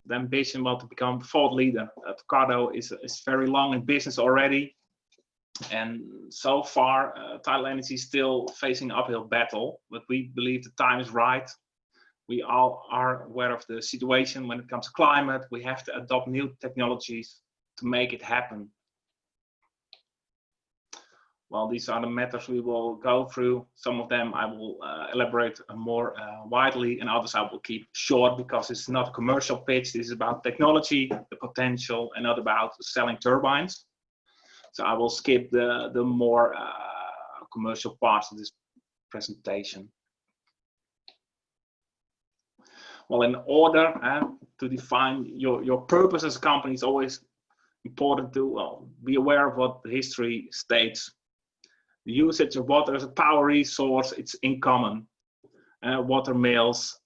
the ambition to become thought leader. Tocardo is very long in business already, and so far tidal energy is still facing an uphill battle, but we believe the time is right. We all are aware of the situation when it comes to climate. We have to adopt new technologies to make it happen. Well, these are the matters we will go through. Some of them I will elaborate more widely, and others I will keep short because it's not a commercial pitch. This is about technology, the potential, and not about selling turbines. So I will skip the more commercial parts of this presentation. Well, in order to define your purpose as a company, it's always important to be aware of what the history states. The usage of water as a power resource, it's in common. Water mills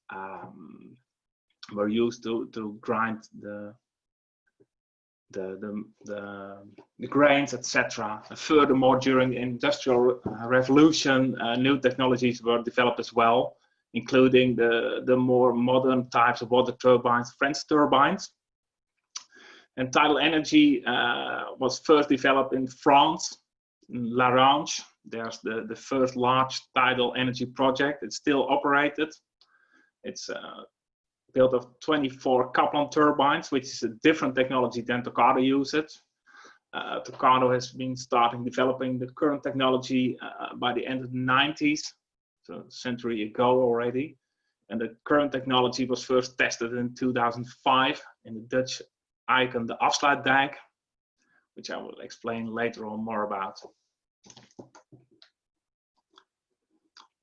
were used to grind the grains, etc. Furthermore, during the Industrial Revolution, new technologies were developed as well, including the more modern types of water turbines, French turbines. And tidal energy was first developed in France. La Range, there's the first large tidal energy project. It's still operated. It's built of 24 Kaplan turbines, which is a different technology than Tocardo uses. Tocardo has been starting developing the current technology by the end of the 90s, so a century ago already. And the current technology was first tested in 2005 in the Dutch icon, the Afsluitdijk, which I will explain later on more about.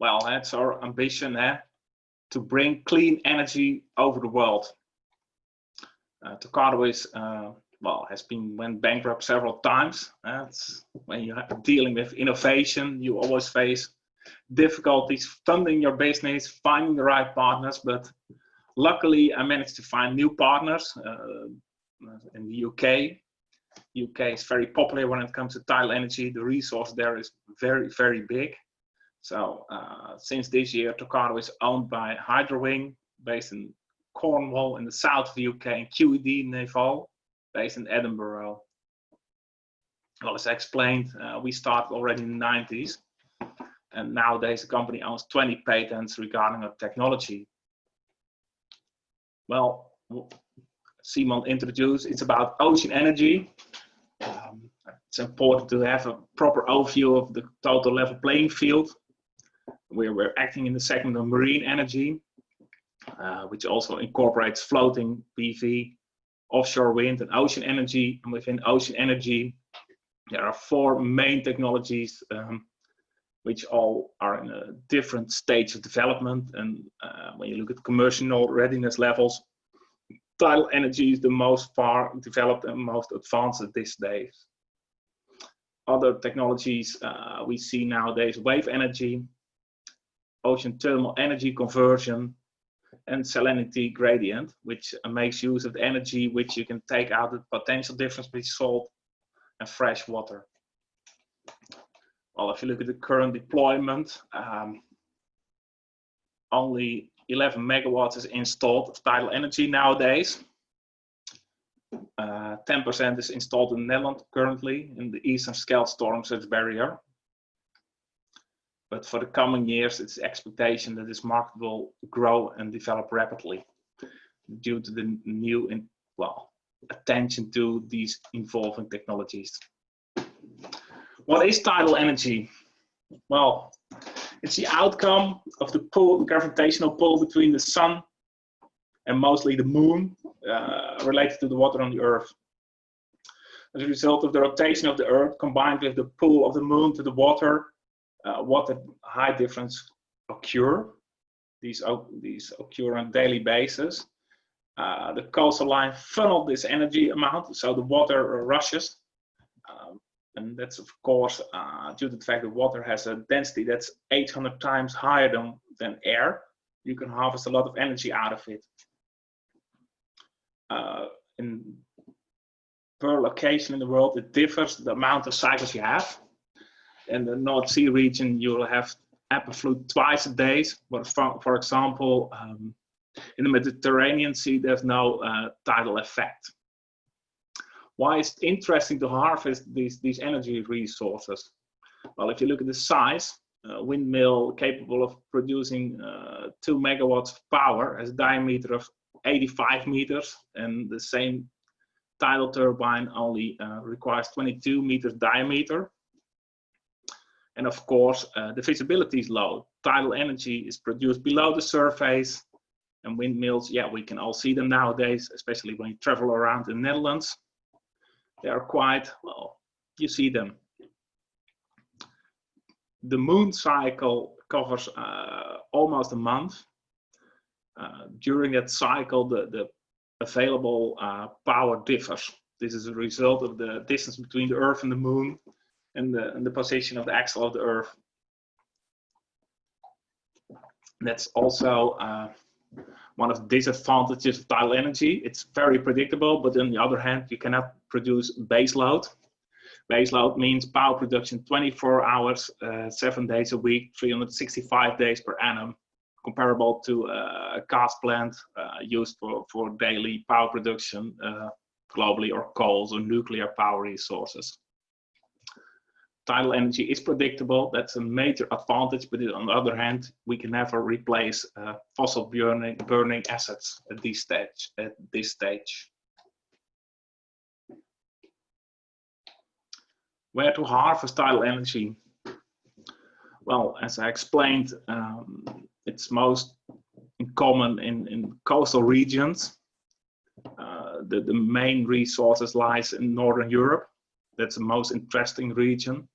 Well, that's our ambition, to bring clean energy over the world. Tocardo is, went bankrupt several times. When you're dealing with innovation, you always face difficulties funding your business, finding the right partners, but luckily I managed to find new partners in the UK. UK is very popular when it comes to tidal energy. The resource there is very, very big. So since this year, Tocardo is owned by Hydrowing, based in Cornwall in the south of the UK, and QED Naval, based in Edinburgh. Well, as I explained, we started already in the 90s, and nowadays the company owns 20 patents regarding our technology. Well, Simon introduced, it's about ocean energy. It's important to have a proper overview of the total level playing field. We're acting in the segment of marine energy, which also incorporates floating PV, offshore wind, and ocean energy. And within ocean energy, there are 4 main technologies, which all are in a different stage of development. And when you look at commercial readiness levels, tidal energy is the most far developed and most advanced at this stage. Other technologies we see nowadays: wave energy, ocean thermal energy conversion, and salinity gradient, which makes use of the energy which you can take out the potential difference between salt and fresh water. Well, if you look at the current deployment, only 11 megawatts is installed of tidal energy nowadays. 10% is installed in the Netherlands currently in the Eastern Scheldt storm surge barrier. But for the coming years, it's the expectation that this market will grow and develop rapidly due to the new attention to these evolving technologies. What is tidal energy? Well, it's the outcome of the pull, the gravitational pull between the sun and mostly the moon, related to the water on the Earth. As a result of the rotation of the Earth combined with the pull of the moon to the water, water high difference occur. These occur on a daily basis. The coastal line funnels this energy amount, so the water rushes. And that's of course due to the fact that water has a density that's 800 times higher than air. You can harvest a lot of energy out of it. Per location in the world, it differs the amount of cycles you have. In the North Sea region, you will have amplitude twice a day. But for example, In the Mediterranean Sea, there's no tidal effect. Why is it interesting to harvest these energy resources? Well, if you look at the size, a windmill capable of producing 2 megawatts of power has a diameter of 85 meters, and the same tidal turbine only requires 22 meters diameter. And of course, the visibility is low. Tidal energy is produced below the surface, and windmills, yeah, we can all see them nowadays, especially when you travel around the Netherlands. They are quite, well, you see them. The moon cycle covers almost a month. During that cycle, the available power differs. This is a result of the distance between the Earth and the moon and the position of the axle of the Earth. That's also one of the disadvantages of tidal energy. It's very predictable, but on the other hand, you cannot produce base load. Base load means power production 24 hours, 7 days a week, 365 days per annum, comparable to a gas plant used for daily power production globally, or coals or nuclear power resources. Tidal energy is predictable. That's a major advantage, but on the other hand, we can never replace fossil burning assets at this stage. Where to harvest tidal energy? Well, as I explained, it's most common in coastal regions. The main resources lies in Northern Europe. That's the most interesting region.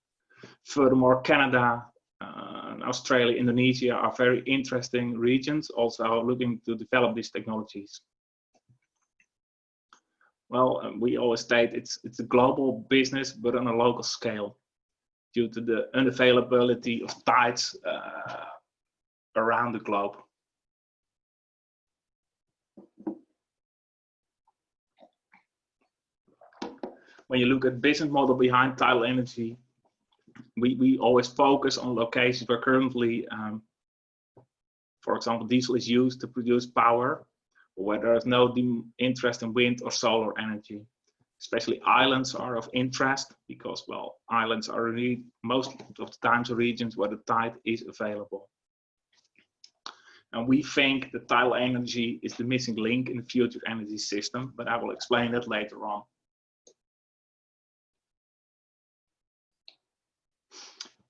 Furthermore, Canada, Australia, Indonesia are very interesting regions, also looking to develop these technologies. Well, we always state it's a global business, but on a local scale, due to the unavailability of tides around the globe. When you look at business model behind tidal energy, we always focus on locations where currently, for example, diesel is used to produce power, or where there is no interest in wind or solar energy. Especially islands are of interest because, well, islands are really most of the times regions where the tide is available. And we think that tidal energy is the missing link in the future energy system, but I will explain that later on.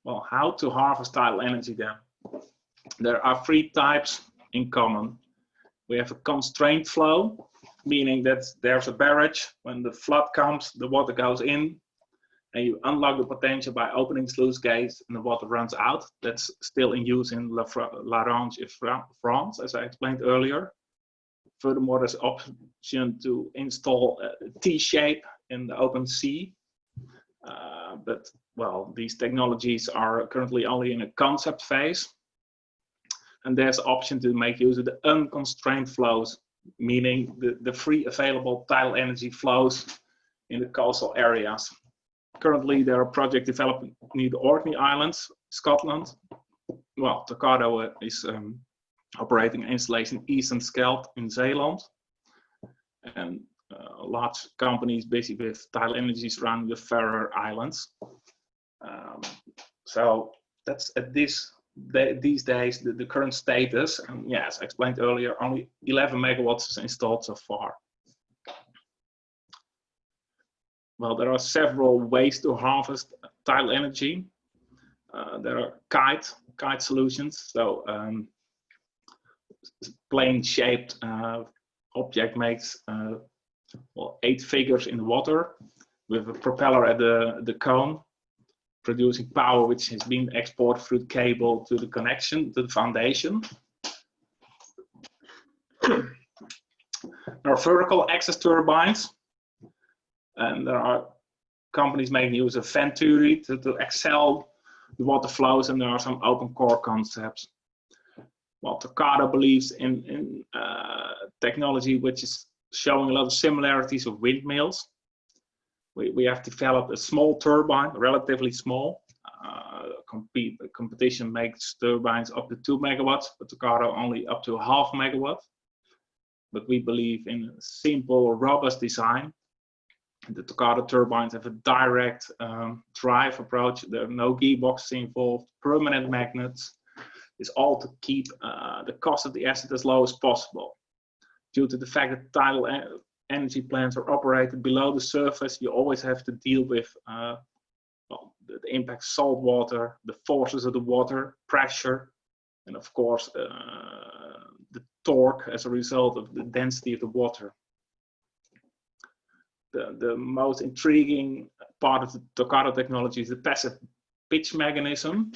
Well, how to harvest tidal energy then? There are 3 types in common. We have a constrained flow, meaning that there's a barrage. When the flood comes, the water goes in, and you unlock the potential by opening sluice gates, and the water runs out. That's still in use in La Range in France, as I explained earlier. Furthermore, there's option to install a T-shape in the open sea. But, well, these technologies are currently only in a concept phase. And there's option to make use of the unconstrained flows, meaning the free available tidal energy flows in the coastal areas. Currently, there are projects developing near the Orkney Islands, Scotland. Well, Tocardo is operating an installation Eastern Scheldt in Zeeland. And large companies busy with tidal energy surrounding the Faroe Islands. So that's at these days the current status. And yes, I explained earlier, only 11 megawatts is installed so far. Well, there are several ways to harvest tidal energy. There are kite solutions. So plane-shaped object makes 8 figures in the water with a propeller at the cone, producing power which has been exported through the cable to the connection to the foundation. There are vertical axis turbines, and there are companies making use of venturi to excel the water flows, and there are some open core concepts. Well, Tocardo believes in technology which is showing a lot of similarities of windmills. We have developed a small turbine, relatively small. Competition makes turbines up to 2 megawatts, but Tocardo only up to 0.5 megawatt. but we believe in a simple, robust design. The Tocardo turbines have a direct drive approach. There are no gearboxes involved, permanent magnets. It's all to keep the cost of the asset as low as possible. Due to the fact that tidal energy plants are operated below the surface, you always have to deal with well, the impact of salt water, the forces of the water, pressure, and of course the torque as a result of the density of the water. The most intriguing part of the Tocardo technology is the passive pitch mechanism,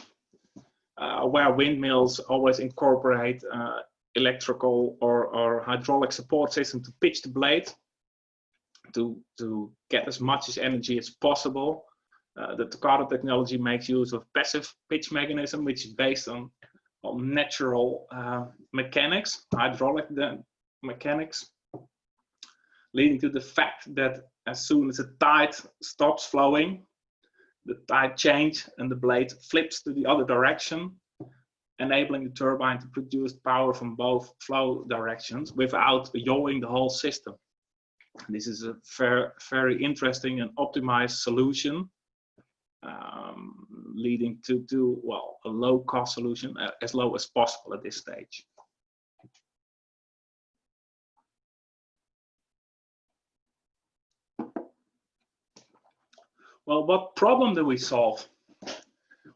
where windmills always incorporate electrical or hydraulic support system to pitch the blade to get as much energy as possible. The Tocardo technology makes use of passive pitch mechanism, which is based on natural mechanics, hydraulic mechanics, leading to the fact that as soon as the tide stops flowing, the tide changes and the blade flips to the other direction, enabling the turbine to produce power from both flow directions without yawing the whole system. This is a very interesting and optimized solution, leading to well, a low-cost solution, as low as possible at this stage. Well, what problem do we solve?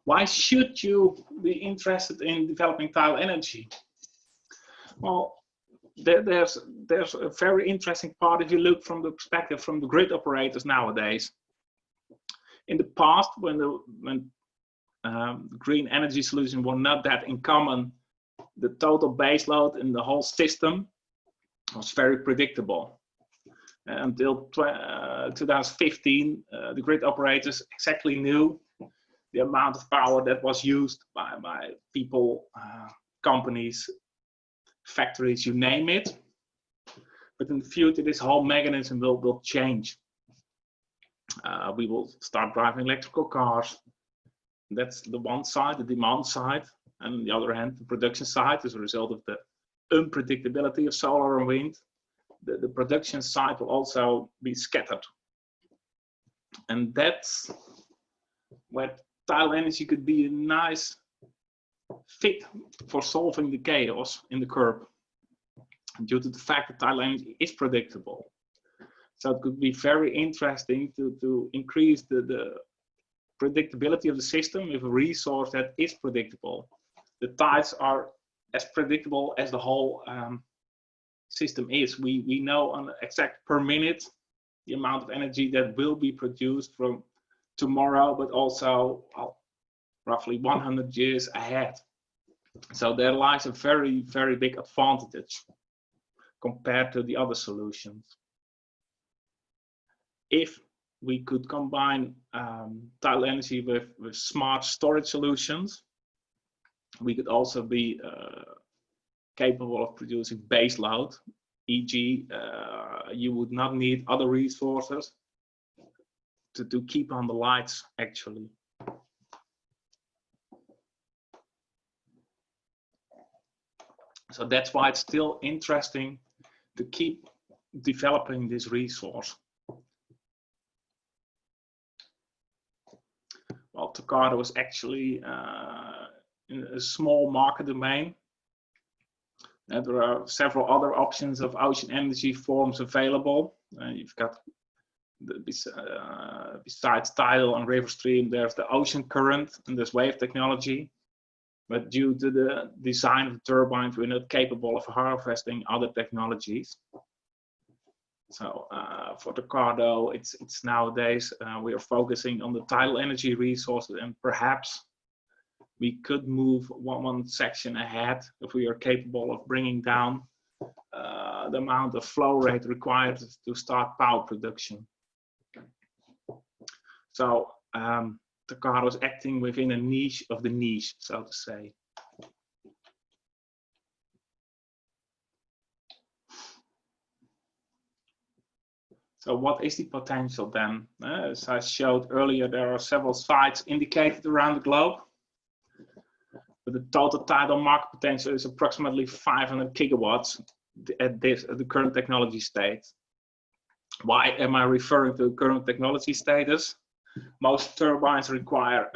Why should you be interested in developing tidal energy? Well, there's a very interesting part if you look from the perspective from the grid operators nowadays. In the past, when green energy solutions were not that uncommon, the total base load in the whole system was very predictable. Until 2015, the grid operators exactly knew the amount of power that was used by people, companies, factories, you name it. But in the future, this whole mechanism will change. We will start driving electrical cars. That's the one side, the demand side. And on the other hand, the production side, as a result of the unpredictability of solar and wind, the production side will also be scattered. And that's where tidal energy could be a nice fit for solving the chaos in the curb, due to the fact that tidal energy is predictable. So it could be very interesting to increase the predictability of the system with a resource that is predictable. The tides are as predictable as the whole system is. We know on exact per minute the amount of energy that will be produced from tomorrow, but also roughly 100 years ahead. So there lies a very, very big advantage compared to the other solutions. If we could combine tidal energy with smart storage solutions, we could also be capable of producing base load, e.g. You would not need other resources to keep on the lights, actually. So that's why it's still interesting to keep developing this resource. Well, Tocardo is actually in a small market domain. There are several other options of ocean energy forms available. You've got, besides tidal and river stream, there's the ocean current and there's wave technology. But due to the design of the turbines, we're not capable of harvesting other technologies. So for Tocardo, it's nowadays we are focusing on the tidal energy resources, and perhaps we could move one section ahead if we are capable of bringing down the amount of flow rate required to start power production. So Tocardo is acting within a niche of the niche, so to say. So what is the potential then? As I showed earlier, there are several sites indicated around the globe. But the total tidal market potential is approximately 500 gigawatts, at the current technology state. Why am I referring to current technology status? Most turbines require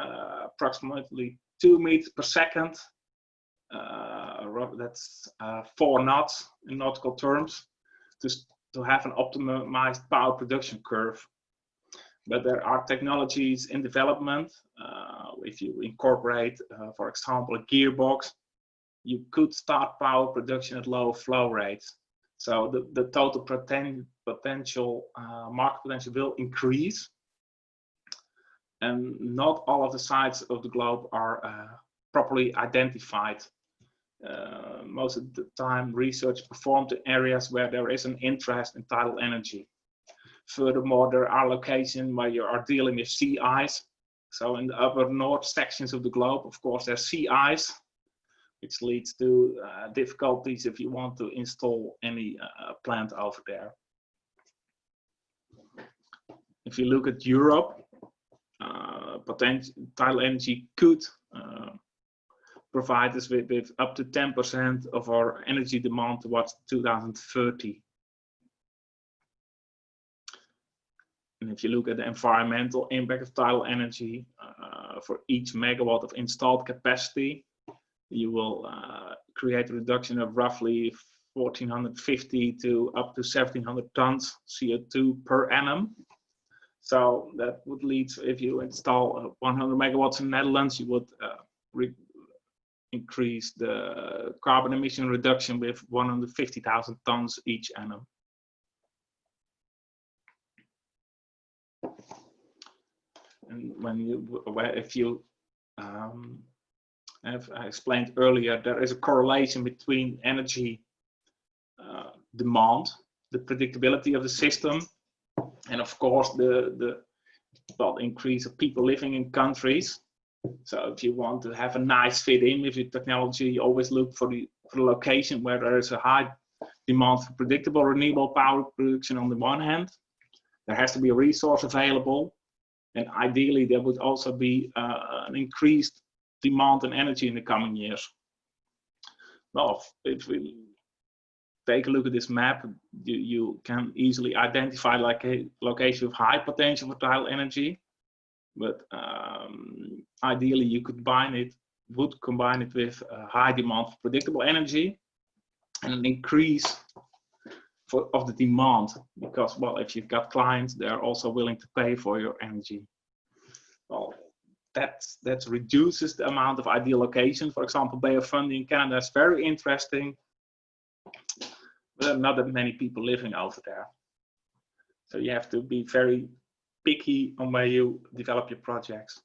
approximately 2 meters per second. That's 4 knots in nautical terms to have an optimized power production curve. But there are technologies in development. If you incorporate, for example, a gearbox, you could start power production at low flow rates. So the total potential, market potential will increase. And not all of the sites of the globe are properly identified. Most of the time, research performed in areas where there is an interest in tidal energy. Furthermore, there are locations where you are dealing with sea ice. So in the upper north sections of the globe, of course, there's sea ice, which leads to difficulties if you want to install any plant over there. If you look at Europe, tidal energy could provide us with up to 10% of our energy demand towards 2030. And if you look at the environmental impact of tidal energy, for each megawatt of installed capacity, you will create a reduction of roughly 1,450 to up to 1,700 tons CO2 per annum. So that would lead, if you install 100 megawatts in the Netherlands, you would increase the carbon emission reduction with 150,000 tons each annum. And if you have I explained earlier, there is a correlation between energy demand, the predictability of the system, and of course the increase of people living in countries. So if you want to have a nice fit in with your technology, you always look for the location where there is a high demand for predictable renewable power production on the one hand. There has to be a resource available, and ideally there would also be an increased demand on energy in the coming years. Well, if we take a look at this map, you can easily identify like a location with high potential for tidal energy, but ideally you could combine it with high demand for predictable energy and an increase of the demand, because, well, if you've got clients, they're also willing to pay for your energy. Well, that reduces the amount of ideal locations. For example, Bay of Fundy in Canada is very interesting, but there are not that many people living over there. So you have to be very picky on where you develop your projects.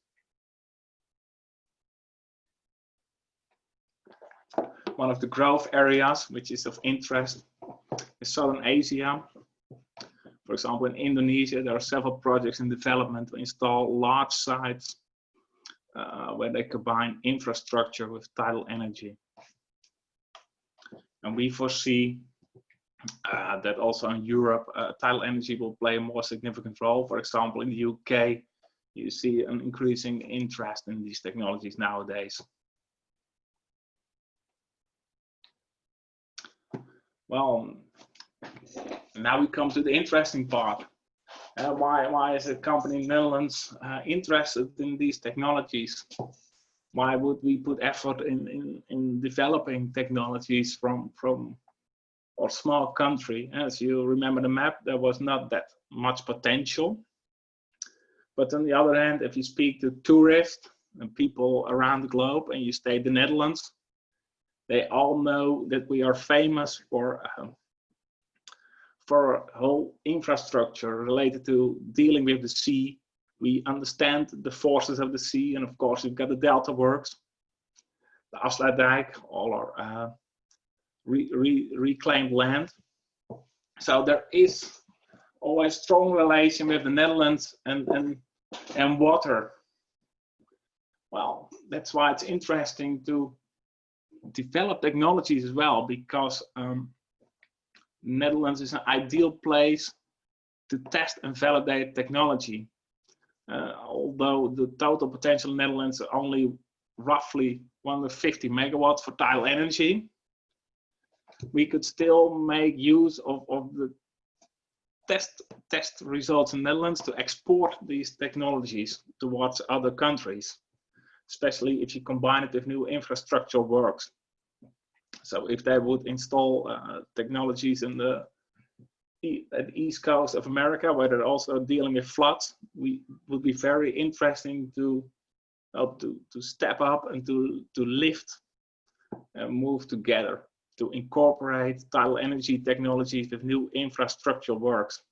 One of the growth areas which is of interest is Southern Asia. For example, in Indonesia, there are several projects in development to install large sites where they combine infrastructure with tidal energy. And we foresee that also in Europe, tidal energy will play a more significant role. For example, in the UK, you see an increasing interest in these technologies nowadays. Well, now we come to the interesting part. Why is a company in the Netherlands interested in these technologies? Why would we put effort in developing technologies from a small country? As you remember the map, there was not that much potential. But on the other hand, if you speak to tourists and people around the globe and you stay in the Netherlands, they all know that we are famous for a whole infrastructure related to dealing with the sea. We understand the forces of the sea, and of course we've got the delta works, the Afsluitdijk, all our reclaimed land. So there is always strong relation with the Netherlands and water. Well, that's why it's interesting to develop technologies as well, because Netherlands is an ideal place to test and validate technology. Although the total potential in the Netherlands is only roughly 150 megawatts for tidal energy, we could still make use of the test results in the Netherlands to export these technologies towards other countries, especially if you combine it with new infrastructure works. So if they would install technologies in at the east coast of America, where they're also dealing with floods, would be very interesting to help to step up and to lift and move together, to incorporate tidal energy technologies with new infrastructure works.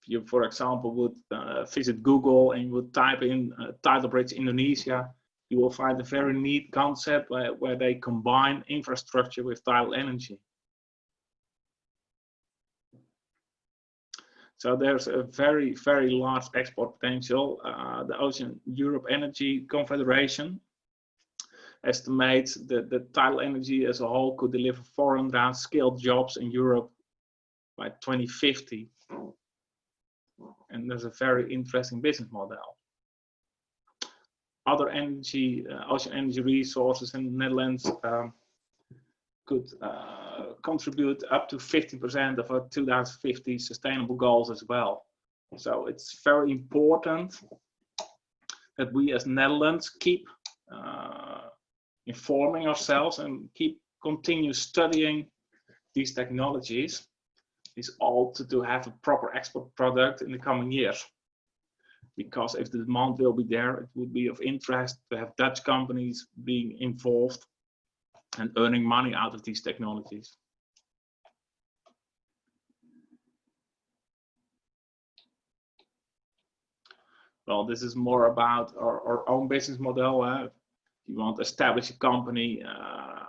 If you, for example, would visit Google and would type in tidal bridge Indonesia, you will find a very neat concept where they combine infrastructure with tidal energy. So there's a very, very large export potential. The Ocean Europe Energy Confederation estimates that the tidal energy as a whole could deliver 400 skilled jobs in Europe by 2050. And there's a very interesting business model. Other energy, ocean energy resources in the Netherlands could contribute up to 50% of our 2050 sustainable goals as well. So it's very important that we as Netherlands keep informing ourselves and continue studying these technologies. Is all to have a proper export product in the coming years. Because if the demand will be there, it would be of interest to have Dutch companies being involved and earning money out of these technologies. Well, this is more about our own business model. If you want to establish a company,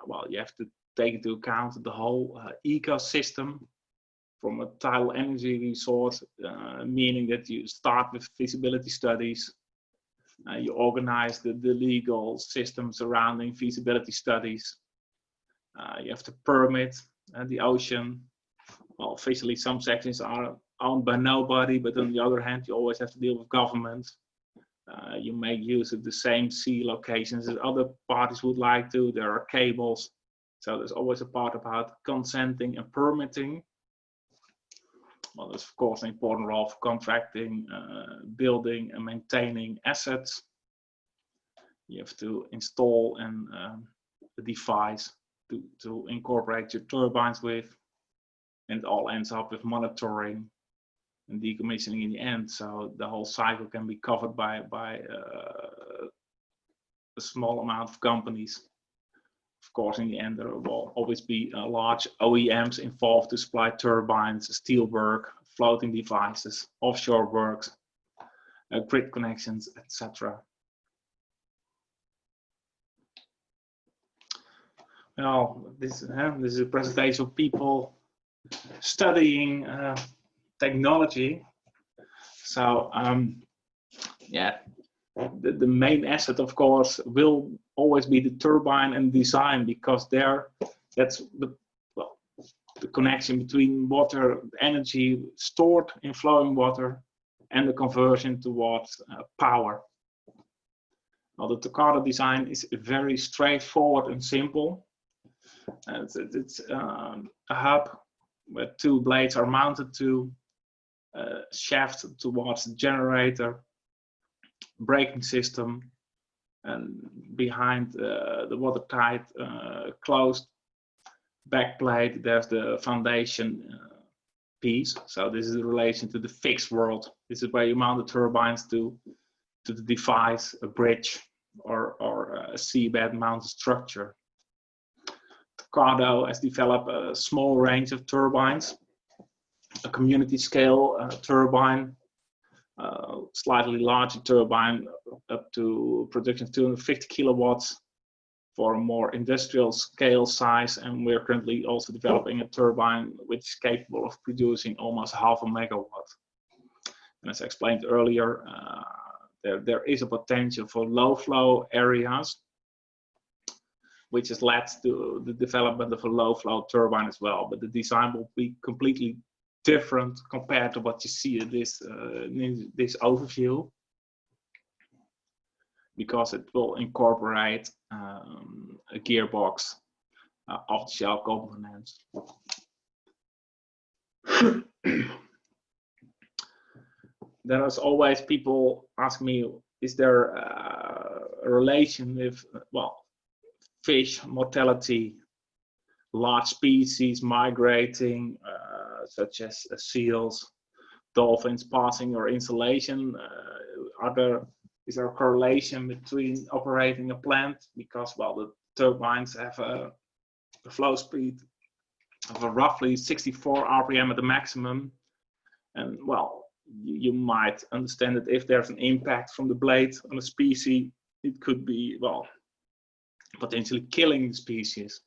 well, you have to take into account the whole ecosystem from a tidal energy resource, meaning that you start with feasibility studies, you organize the legal system surrounding feasibility studies, you have to permit the ocean. Well, officially some sections are owned by nobody, but on the other hand, you always have to deal with government. You make use of the same sea locations as other parties would like to. There are cables. So there's always a part about consenting and permitting. Well, there's of course an important role for contracting, building and maintaining assets. You have to install and a device to incorporate your turbines with, and it all ends up with monitoring and decommissioning in the end. So the whole cycle can be covered by a small amount of companies. Of course, in the end, there will always be large OEMs involved to supply turbines, steel work, floating devices, offshore works, grid connections, etc. Well, this is a presentation of people studying technology. So, yeah. The main asset, of course, will always be the turbine and design, because that's the connection between water energy stored in flowing water and the conversion towards power. Well, the Tocardo design is very straightforward and simple. It's a hub where two blades are mounted to shaft towards the generator, braking system, and behind the watertight closed backplate there's the foundation piece. So this is in relation to the fixed world. This is where you mount the turbines to the device, a bridge or a seabed mounted structure. Tocardo has developed a small range of turbines, a community scale turbine, slightly larger turbine up to production of 250 kilowatts for a more industrial scale size, and we're currently also developing a turbine which is capable of producing almost half a megawatt. And as I explained earlier, there is a potential for low flow areas, which has led to the development of a low flow turbine as well, but the design will be completely different compared to what you see in this overview, because it will incorporate a gearbox off-the-shelf components. There is always people ask me, is there a relation with, well, fish mortality, large species migrating, such as seals, dolphins passing your installation? Is there a correlation between operating a plant? Because, well, the turbines have a flow speed of roughly 64 RPM at the maximum. And, well, you might understand that if there's an impact from the blade on a species, it could be, well, potentially killing the species.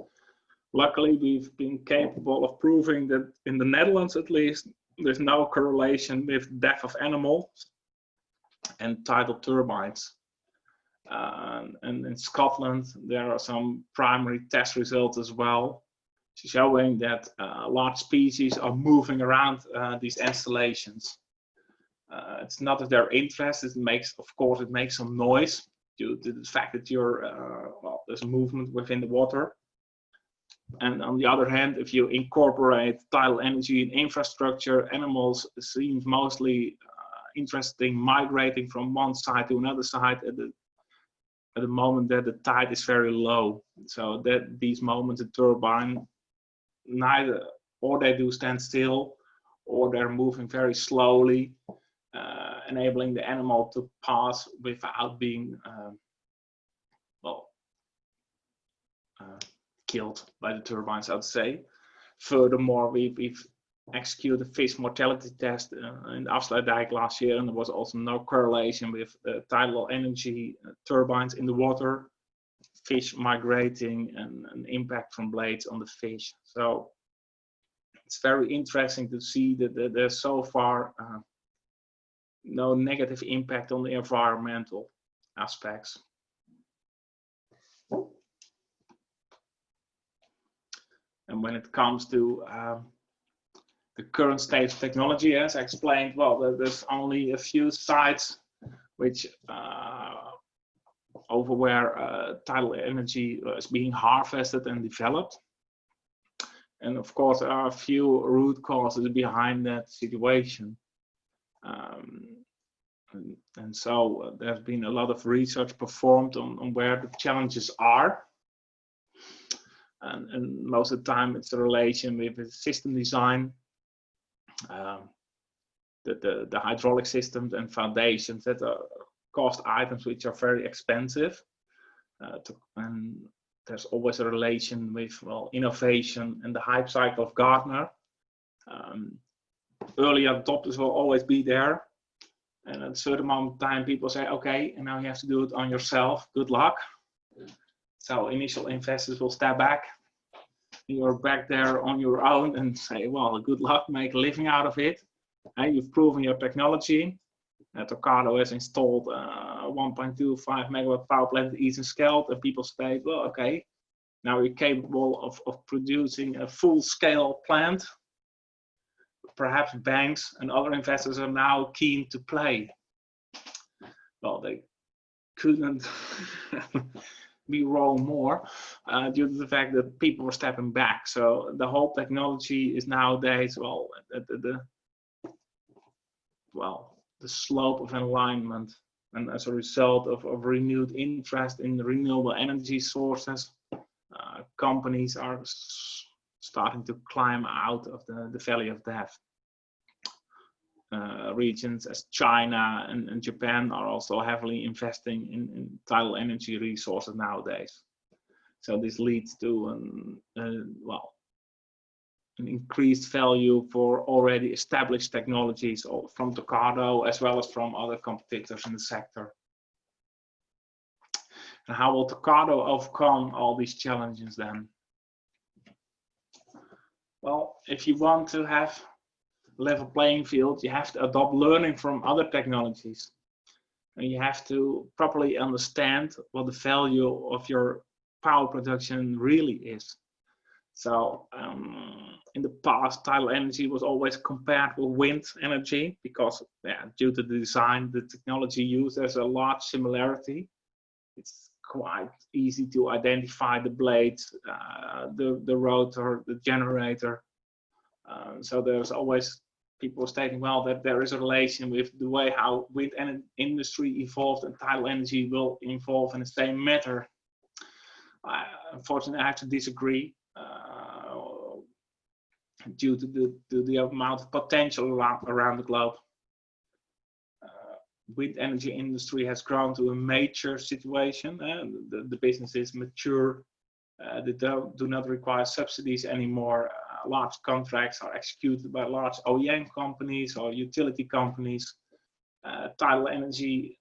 Luckily, we've been capable of proving that in the Netherlands, at least, there's no correlation with death of animals and tidal turbines. And in Scotland, there are some primary test results as well, showing that large species are moving around these installations. It's not of their interest. It makes, of course, it makes some noise due to the fact that well, there's movement within the water. And on the other hand, if you incorporate tidal energy in infrastructure, animals seem mostly interesting migrating from one side to another side at the moment that the tide is very low. So that these moments, the turbine, neither, or they do stand still, or they're moving very slowly, enabling the animal to pass without being killed by the turbines, I'd say. Furthermore, we've executed a fish mortality test in the Afsluitdijk last year, and there was also no correlation with tidal energy turbines in the water, fish migrating, and an impact from blades on the fish. So it's very interesting to see that there's so far no negative impact on the environmental aspects. And when it comes to the current state of technology, as I explained, well, there's only a few sites which over where tidal energy is being harvested and developed. And of course, there are a few root causes behind that situation. And so there's been a lot of research performed on where the challenges are. And most of the time it's a relation with system design, the hydraulic systems and foundations that are cost items which are very expensive. And there's always a relation with, well, innovation and the hype cycle of Gartner. Early adopters will always be there. And at a certain moment of time, people say, okay, and now you have to do it on yourself. Good luck. So initial investors will step back. You're back there on your own and say, well, good luck, make a living out of it. And you've proven your technology. Tocardo has installed 1.25 megawatt power plant at East-and-Scheldt, and people say, well, okay, now you're capable of producing a full-scale plant. Perhaps banks and other investors are now keen to play. Well, they couldn't be wrong more due to the fact that people were stepping back. So the whole technology is nowadays, well, the slope of alignment, and as a result of renewed interest in renewable energy sources, companies are starting to climb out of the valley of death. Regions as China and Japan are also heavily investing in tidal energy resources nowadays. So this leads to an increased value for already established technologies from Tocardo as well as from other competitors in the sector. And how will Tocardo overcome all these challenges then? Well, if you want to have level playing field, you have to adopt learning from other technologies. And you have to properly understand what the value of your power production really is. So in the past, tidal energy was always compared with wind energy because due to the design, the technology used, there's a large similarity. It's quite easy to identify the blades, the rotor, the generator. So there's always people stating, well, that there is a relation with the way how wind industry evolved and tidal energy will evolve in the same matter. Unfortunately, I have to disagree due to the amount of potential around the globe. Wind energy industry has grown to a major situation. The business is mature. They do not require subsidies anymore. Large contracts are executed by large OEM companies or utility companies. Tidal energy,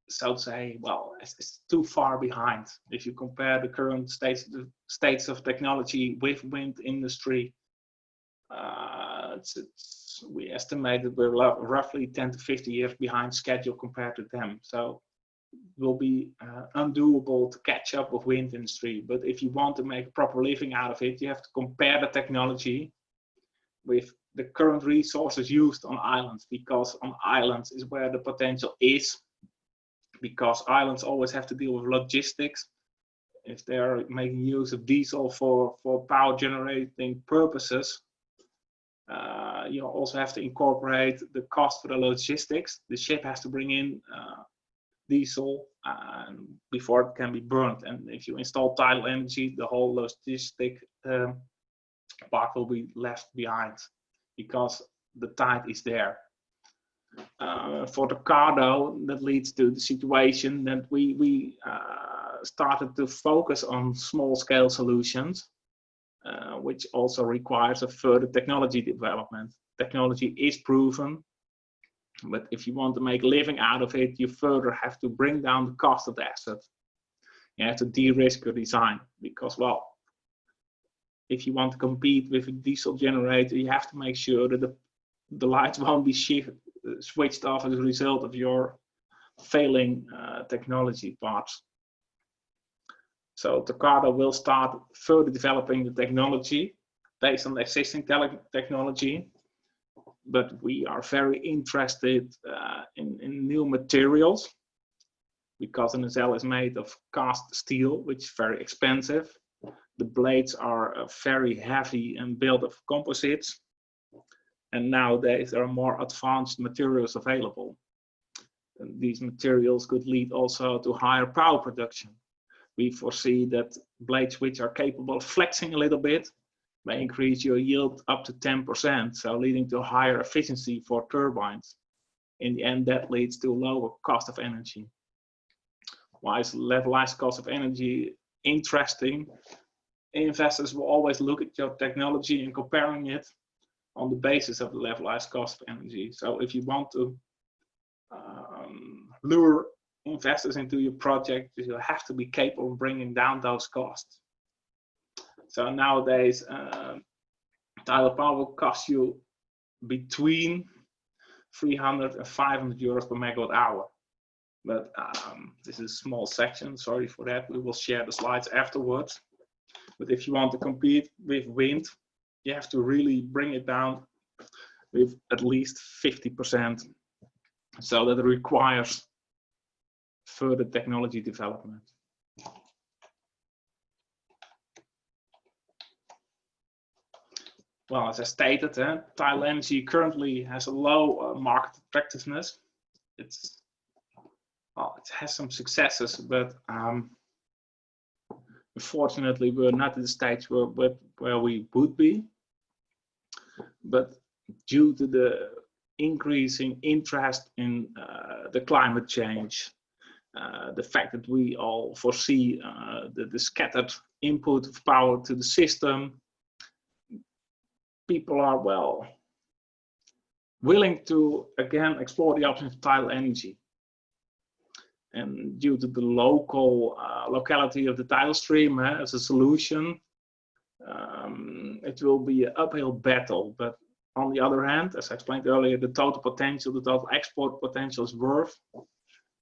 so to say, well, it's too far behind. If you compare the current states of technology with wind industry, we estimate that we're roughly 10 to 50 years behind schedule compared to them. So it will be undoable to catch up with wind industry. But if you want to make a proper living out of it, you have to compare the technology with the current resources used on islands, because on islands is where the potential is, because islands always have to deal with logistics. If they're making use of diesel for power generating purposes, you also have to incorporate the cost for the logistics. The ship has to bring in diesel before it can be burned. And if you install tidal energy, the whole logistic part will be left behind because the tide is there. For Tocardo, that leads to the situation that we started to focus on small scale solutions, which also requires a further technology development. Technology is proven, but if you want to make a living out of it, you further have to bring down the cost of the asset. You have to de-risk your design, because, well, if you want to compete with a diesel generator, you have to make sure that the lights won't be switched off as a result of your failing technology parts. So Tocardo will start further developing the technology based on the existing technology, but we are very interested in new materials, because an nacelle is made of cast steel, which is very expensive. The blades are very heavy and built of composites, and nowadays there are more advanced materials available. And these materials could lead also to higher power production. We foresee that blades which are capable of flexing a little bit may increase your yield up to 10%, so leading to higher efficiency for turbines. In the end, that leads to lower cost of energy. Why is levelized cost of energy interesting? Investors will always look at your technology and comparing it on the basis of the levelized cost of energy. So if you want to lure investors into your project, you have to be capable of bringing down those costs. So nowadays, tidal power will cost you between 300 and 500 euros per megawatt hour. But this is a small section, sorry for that. We will share the slides afterwards. But if you want to compete with wind, you have to really bring it down with at least 50%. So that requires further technology development. Well, as I stated, tidal energy currently has a low market attractiveness. It has some successes, but unfortunately, we're not at the stage where we would be. But due to the increasing interest in the climate change, the fact that we all foresee the scattered input of power to the system, people are, well, willing to again explore the options of tidal energy. And due to the locality of the tidal stream as a solution, it will be an uphill battle. But on the other hand, as I explained earlier, the total potential, the total export potential is worth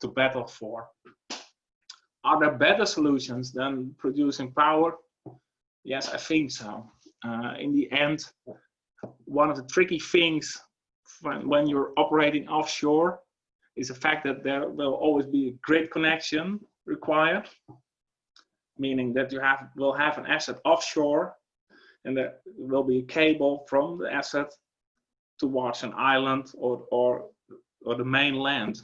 to battle for. Are there better solutions than producing power? Yes, I think so. In the end, one of the tricky things when you're operating offshore is the fact that there will always be a grid connection required. meaning that you will have an asset offshore, and there will be a cable from the asset towards an island or the mainland.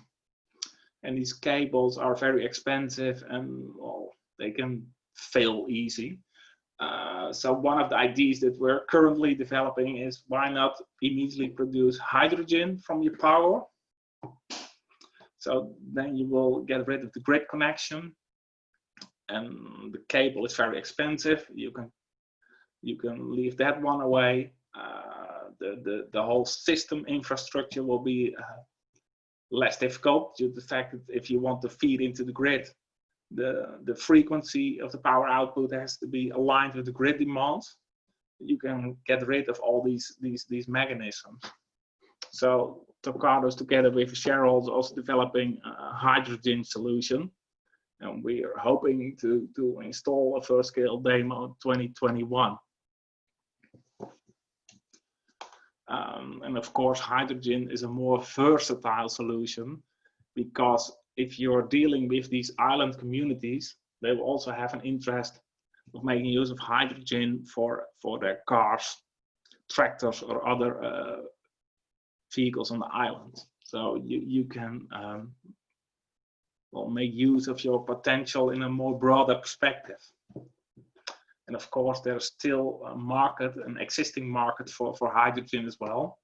And these cables are very expensive, and well, they can fail easy. So one of the ideas that we're currently developing is, why not immediately produce hydrogen from your power? So then you will get rid of the grid connection, and the cable is very expensive. You can leave that one away. The whole system infrastructure will be less difficult due to the fact that if you want to feed into the grid, the frequency of the power output has to be aligned with the grid demands. You can get rid of all these mechanisms. So Tocardo is, together with shareholders, also developing a hydrogen solution, and we are hoping to install a first scale demo in 2021. And of course, hydrogen is a more versatile solution, because if you're dealing with these island communities, they will also have an interest of making use of hydrogen for their cars, tractors, or other vehicles on the island. So you can well, make use of your potential in a more broader perspective. And of course, there's still a market, an existing market for hydrogen as well.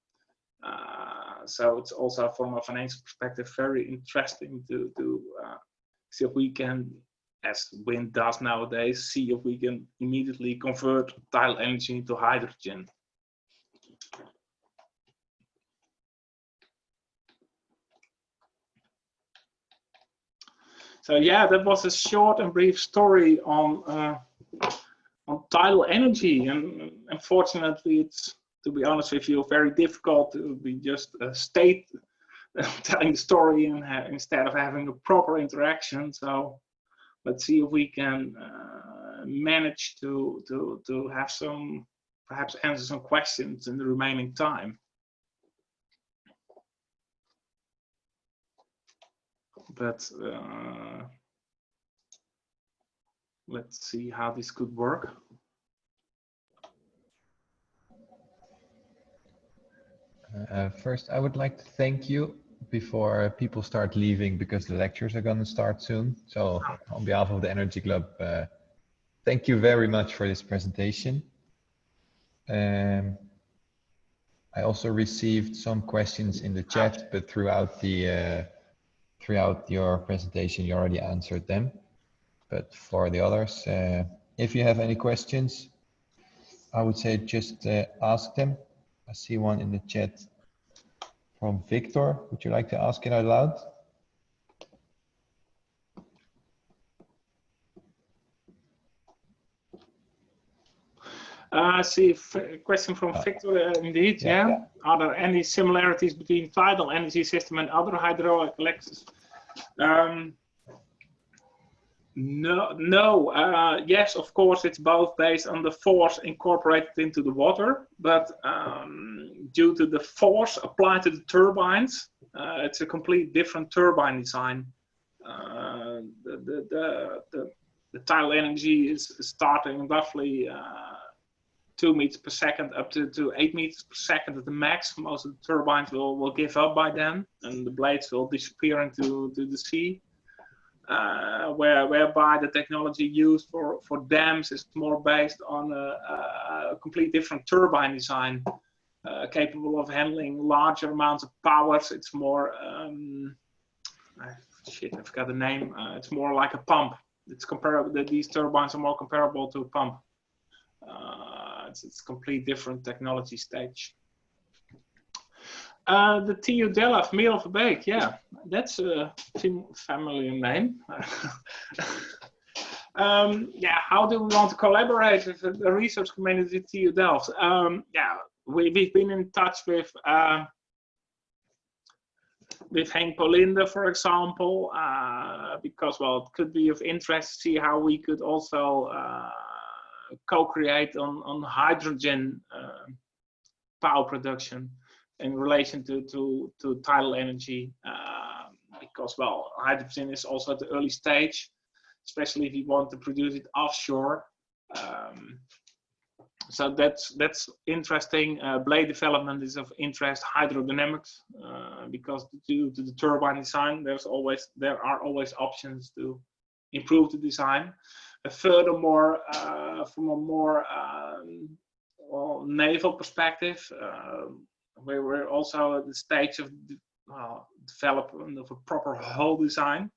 So it's also, from a financial perspective, very interesting to see if we can, as wind does nowadays, see if we can immediately convert tidal energy into hydrogen. So yeah, that was a short and brief story on tidal energy, and unfortunately, it's, to be honest with you, very difficult to be just telling the story instead of having a proper interaction. So let's see if we can manage to have some, perhaps answer some questions in the remaining time. But let's see how this could work. First, I would like to thank you before people start leaving, because the lectures are going to start soon. So on behalf of the Energy Club, thank you very much for this presentation. I also received some questions in the chat, but throughout your presentation, you already answered them. But for the others, if you have any questions, I would say just ask them. I see one in the chat from Victor. Would you like to ask it out loud? I see a question from Victor, indeed, yeah. Are there any similarities between tidal energy system and other hydraulic electrics? No. Yes, of course, it's both based on the force incorporated into the water, but due to the force applied to the turbines, it's a complete different turbine design. The tidal energy is starting roughly 2 meters per second up to 8 meters per second at the max. Most of the turbines will give up by then, and the blades will disappear into the sea. Whereby the technology used for dams is more based on a complete different turbine design, capable of handling larger amounts of powers. It's more, I forgot the name. It's more like a pump. It's comparable. These turbines are more comparable to a pump. It's a complete different technology stage. The TU Delft, Merelverbeek, yeah, that's a familiar name. Yeah, how do we want to collaborate with the research community at TU Delft? Yeah, we've been in touch with Henk Polinde, for example, because, well, it could be of interest to see how we could also co-create on hydrogen power production in relation to tidal energy, because, well, hydrogen is also at the early stage, especially if you want to produce it offshore. So that's interesting. Blade development is of interest. Hydrodynamics, because due to the turbine design, there are always options to improve the design. Furthermore, from a more naval perspective, we're also at the stage of development of a proper hull design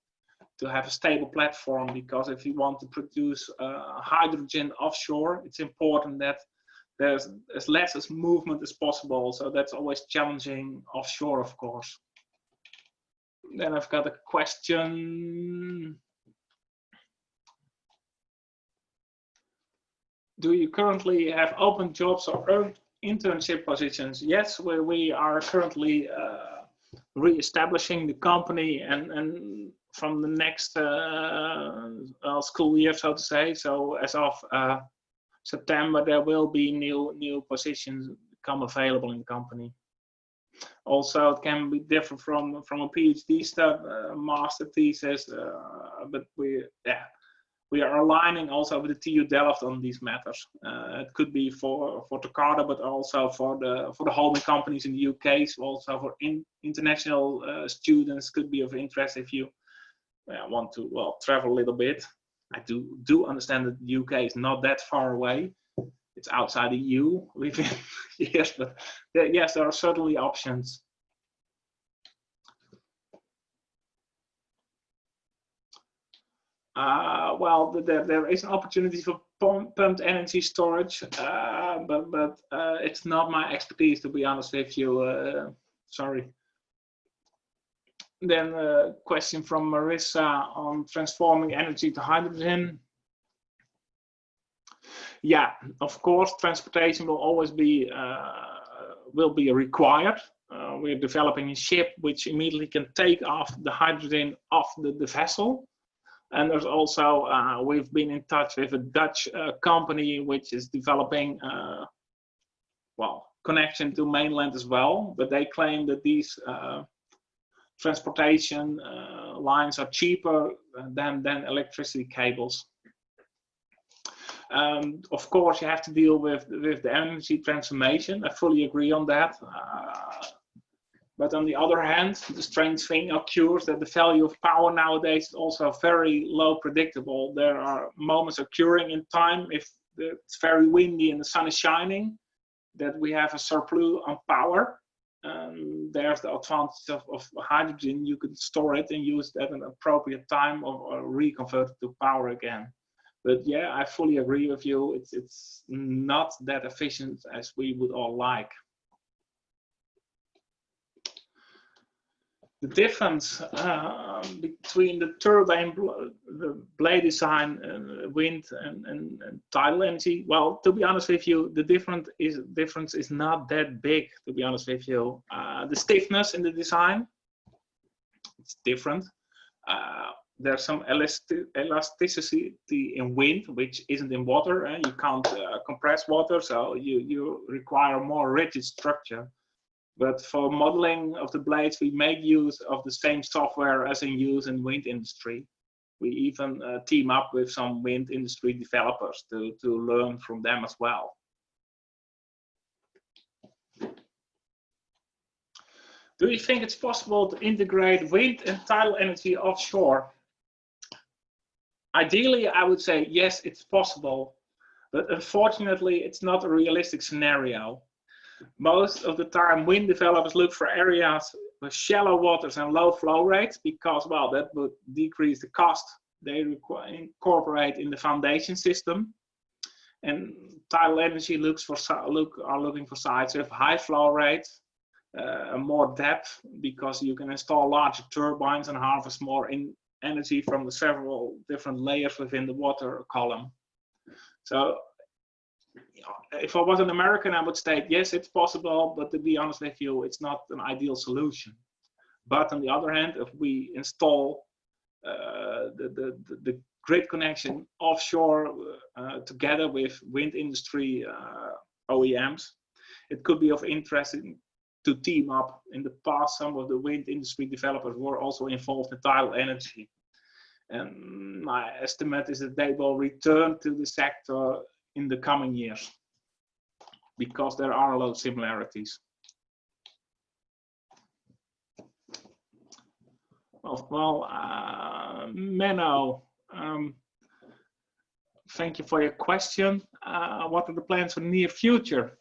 to have a stable platform, because if you want to produce hydrogen offshore, it's important that there's as less as movement as possible. So that's always challenging offshore, of course. Then I've got a question. Do you currently have open jobs or internship positions? Yes, we are currently re-establishing the company and from the next school year, so to say. So as of September, there will be new positions become available in the company. Also, it can be different from a PhD stuff, master thesis, but we are aligning also with the TU Delft on these matters. It could be for Tocardo, but also for the holding companies in the UK. So also for international students could be of interest if you want to travel a little bit. I do understand that the UK is not that far away. It's outside the EU within years, but yes, there are certainly options. Well, there is an opportunity for pumped energy storage, but it's not my expertise, to be honest with you. Sorry. Then a question from Marissa on transforming energy to hydrogen. Yeah, of course, transportation will always be required. We're developing a ship which immediately can take off the hydrogen off the vessel. And there's also, we've been in touch with a Dutch company which is developing, connection to mainland as well. But they claim that these transportation lines are cheaper than electricity cables. Of course, you have to deal with the energy transformation. I fully agree on that. But on the other hand, the strange thing occurs that the value of power nowadays is also very low predictable. There are moments occurring in time, if it's very windy and the sun is shining, that we have a surplus on power. There's the advantage of hydrogen. You could store it and use it at an appropriate time or reconvert it to power again. But yeah, I fully agree with you. It's not that efficient as we would all like. The difference between the turbine, the blade design, wind and tidal energy, well, to be honest with you, the difference is not that big, to be honest with you. The stiffness in the design, it's different. There's some elasticity in wind, which isn't in water. You can't compress water, so you require a more rigid structure. But for modeling of the blades, we make use of the same software as in use in wind industry. We even team up with some wind industry developers to learn from them as well. Do you think it's possible to integrate wind and tidal energy offshore? Ideally, I would say yes, it's possible, but unfortunately, it's not a realistic scenario. Most of the time, wind developers look for areas with shallow waters and low flow rates because, well, that would decrease the cost they incorporate in the foundation system. And tidal energy are looking for sites with high flow rates, more depth, because you can install larger turbines and harvest more energy from the several different layers within the water column. So if I was an American, I would state, yes, it's possible, but to be honest with you, it's not an ideal solution. But on the other hand, if we install the grid connection offshore together with wind industry OEMs, it could be of interest to team up. In the past, some of the wind industry developers were also involved in tidal energy. And my estimate is that they will return to the sector in the coming years because there are a lot of similarities. Well, Menno, thank you for your question. What are the plans for the near future?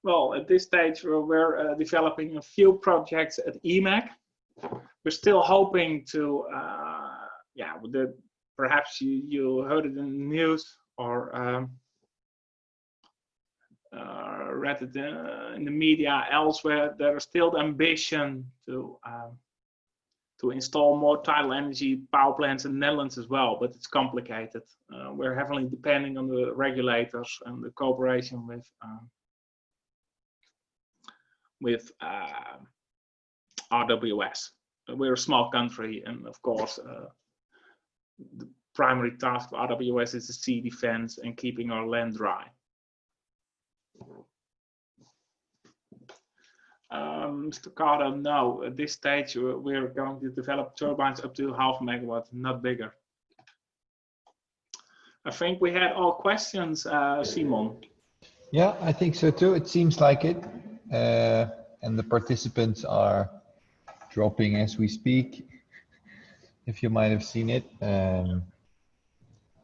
Well, at this stage, we're developing a few projects at EMAC. We're still hoping to, perhaps you heard it in the news or read it in the media elsewhere. There is still the ambition to install more tidal energy power plants in the Netherlands as well, but it's complicated. We're heavily depending on the regulators and the cooperation with RWS. We're a small country, and of course, the primary task of RWS is the sea defense and keeping our land dry. Mr. Tocardo, no, at this stage we're going to develop turbines up to 0.5 megawatt, not bigger. I think we had all questions, Simon. Yeah, I think so too. It seems like it. And the participants are dropping as we speak, if you might have seen it.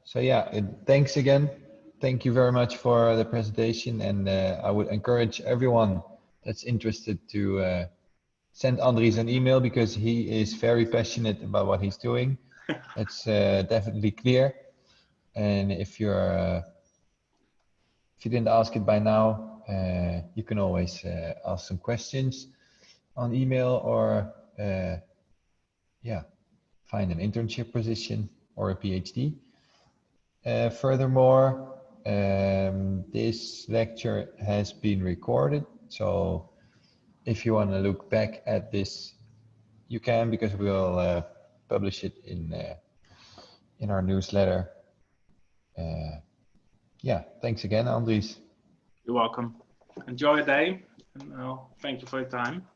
So yeah, thanks again. Thank you very much for the presentation. And I would encourage everyone that's interested to send Andries an email, because he is very passionate about what he's doing. It's definitely clear. And if you didn't ask it by now, you can always ask some questions on email, or find an internship position or a PhD. Furthermore, this lecture has been recorded, so if you want to look back at this, you can, because we'll publish it in our newsletter. Thanks again, Andries. You're welcome. Enjoy your day, and thank you for your time.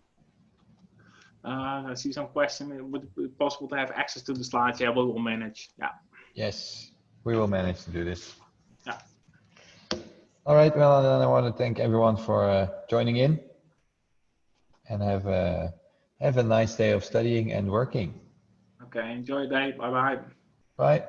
I see some question. Would it be possible to have access to the slides? Yeah, we will manage. Yeah. Yes, we will manage to do this. Yeah. All right. Well, then I want to thank everyone for joining in, and have a nice day of studying and working. Okay. Enjoy your day. Bye-bye. Bye.